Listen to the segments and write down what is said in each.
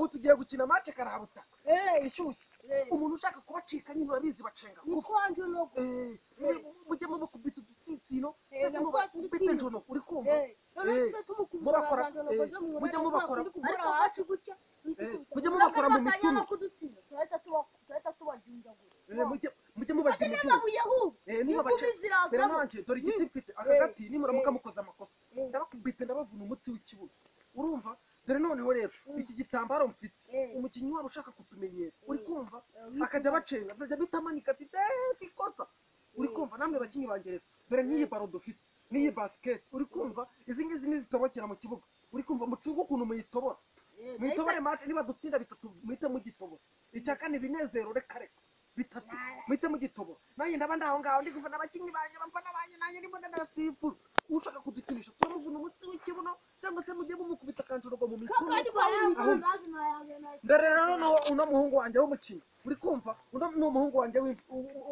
tugiye gukina match karabutaka ishyushye umuntu ushaka kubacika nyine urabizi bacenga nitwanje no mujye mubakubita udutsitsino cyangwa mubakubita njono uri kumva mujye mubakora hasi gutya mujye mubakora mu mituno turahita tubajunjagura mujye mubagira niba bacera nanjye dore igiti mfite aka gati nimuramuka mukoze amakosa ndabakubita ndabavuna umutsi w'ikibuno urumva dore noneho rero iki gitambaro mfite umukinnyi wabo ushaka kutumenyera uri kumva akajya bacenga azajya bitamanika ati ikosa uri kumva namwe bakinnyi bangereza dore n'iyi baro dufite n'iyi basket uri kumva izi ngizi nizitobokera mu kibuga uri kumva mucunga ukuntu muyitobora muyitobore match niba dutsinda bitatu muhite mugitobora icya kane binezero reka reka bitatu muhite mugitobora nanjye ndaba ndaho ngaho ndi gufana abakinnyi banjye bafana banjye nanjye ndimo ndasifura ushaka kudukinisha turamuvuna umutsi w'ikibuno cyangwa se mujye mumukubita akanjorogo mu mituno ndarera noneho uno muhungu wanjye w'umukinnyi uri kumva uno ni umuhungu wanjye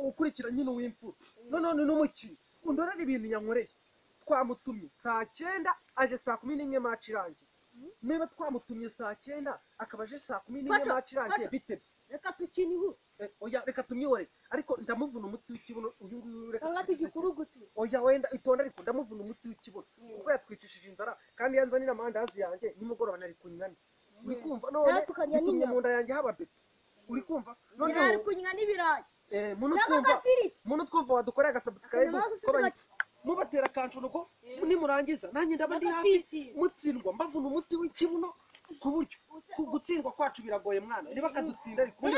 ukurikira nyine w'imfura noneho ni n'umukinnyi undorera ibintu yankoreye twamutumye saa 9 aje saa 11 match irangiye niba twamutumye saa 9 akaba aje saa 11 match irangiye bite reka tukinihu oya reka tumyore ariko ndamuvuna umutsi w'ikibuno uyu nguyu reka ngati gikurugutu oya wenda itonda ariko ndamuvuna umutsi w'ikibuno kuko yatwicishije inzara kandi yanzanira amandazi yanjye nimugoroba nari kunyana uri kumva none bitumye mu nda yanjye haba bete uri kumva none ari kunywa n'ibirayi muntu twumva wadukorera agasubscribe mubatera kancunuko nimurangiza nanjye ndaba ndi hafi mutsindwa mbavuna umutsi w'ikibuno ku buryo gutsindwa kwacu biragoye mwana niba kadutsinda ariko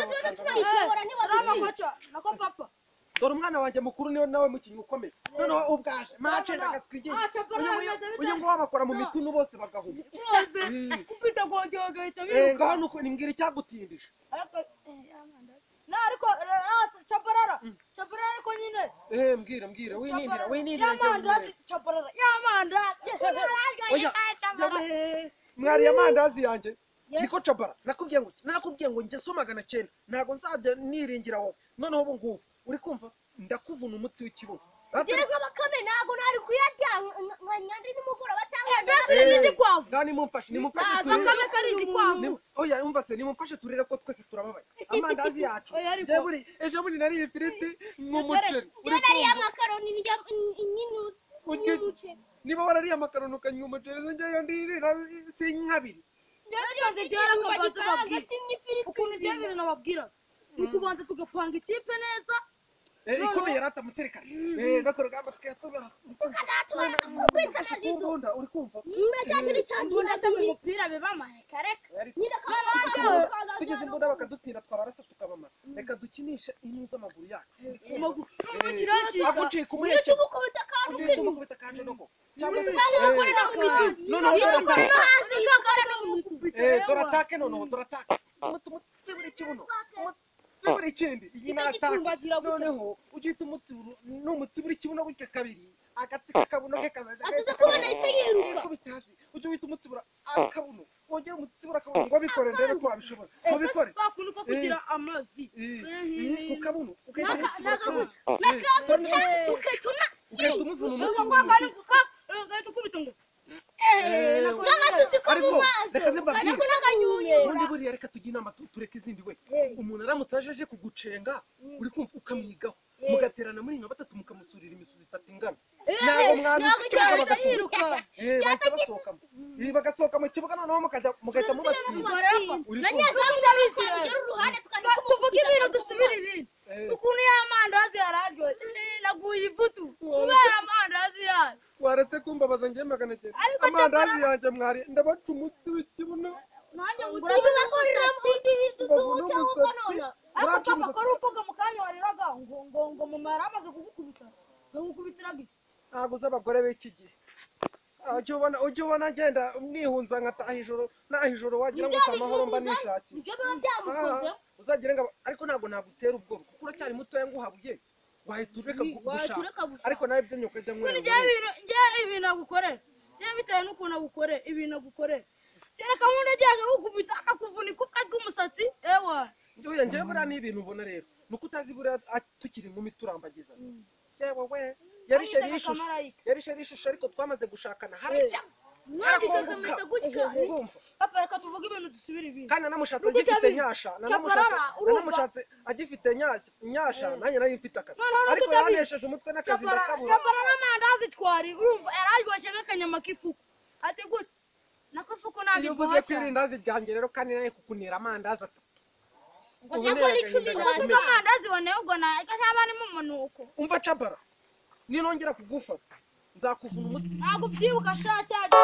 nako papa dore umwana wanjye mukuru niwe nawe mukinnyi ukomeye noneho ubwaje match ndagatswigiye uyu ngo wabakora mu mituno bose bagahuma kupita gogega ngaho nuko nimbwira icyagutindije ariko chaparara ariko nyine mbwira winindira chaparara yamandazi oya mwari amandazi yanjye niko cabara nakubwiye ngo njye somagana 9 ntago nzajya niringira wowe noneho ubu ngubu uri kumva ndakuvuna umutsi w'ikibuno Direka bakame nago nari kuyarya nkanyandi nimugoroba cyangwa ndasi kwavu ngani mumfashe bakame kari kwavu oya umva se nimumfashe turire ko twese turababaye amandazi yacu je buri ejo buri nari ifiriti n'umuceri uri nari amakaroni n'inuze niba warariye amakaroni ukanywa umuceri njye ndirira sinkabiri ndasiyonze jara kabaza babwira ukuntu je bintu nababwira nikubanza tugapanga ikipe neza ikomeye yarata muserikare bakora gamba tukayatobera ukunda uri kumva ndacyakiri cyandura se mu mupira biba mahekareka tugeze imbunda bakadutsinda twabarasa tukabamara reka dukinishe inyuza amaguru yacu aguciye kumureke umukubita kanje noko cyangwa se doratake noneho doratake umutsibura ikibuno buri kindi iyi nataka noneho ugita umutsibura n'umutsibura ikibuno gutya kabiri agatsi kakabuno ke kazajya yiruka bitazi ujye wita umutsibura akabuno wongera umutsibura akabuno ngo bikore ndebe ko wabishobora mubikore bakunu ko kugira amazi ukabuno ukahita umutsibura akabuno ukahita umuvuna umutsibura ubundi buriya reka tujye inama tureke izindi we umuntu aramutse aje kugucenga uri kumva ukamwigaho mugaterana muri nka batatu mukamusurira imisozi itatu ingana ntabwo mwabikira bagasohoka mu kibuga noneho mugahita mubatsinda tuvuge ibintu dusubira ibintu ukuntu y'amandazi yararyoye naguye ivutu kubera amandazi yayo waretse kumbabaza njye magana cyenda amandazi yanjye mwari ndabaca umutsi w'ikibuno nanjye ngurira bakorera mfite ariko papa ko rupoga mukanya wariraga ngo mama yaramaze kugukubita ngukubitiraga ntabwo z'abagore b'iki gihe ujye ubona agenda nihunza nkataha ijoro wagira ngo amahoro mba nishaki ibyo biba byamukoze uzagira ngo ariko ntabwo nagutera ubwoba kuko uracyari mutoya nguhabuye wahita ureka gushaka ariko nawe ibyo nyoko jya mwera njye ibintu agukorera njye bitewe n'ukuntu agukorera ibintu agukorera kereka nk'undi agiye gukubita akakuvuna ikupwa ry'umusatsi ewa njyewe buriya ni ibintu ubona rero nuko utazi buriya tukiri inkumi turambagiza yewe we yarishe ishusho ariko twamaze gushakana haracya yarakongoka urumva papa reka tuvuge ibintu dusubire ibindi kandi namushatse agifite nyasha nanamushatse agifite nyasha nanjye nari mfite akazi ariko yanesheje umutwe n'akazi ndakabura capara n'amandazi twari urumva yararyoshye nk'akanyama k'ifuku ati gute nako ifuku ntabwo iyo uvuze ko irindazi ryanjye rero kandi nari kukunira amandazi atatu gusa ko ni 10 gusa amandazi wane ubwo na ikaba arimo umunuko umva capara ninongera kugufata nzakuvuna umutsi ntabwo byibuka sha cyane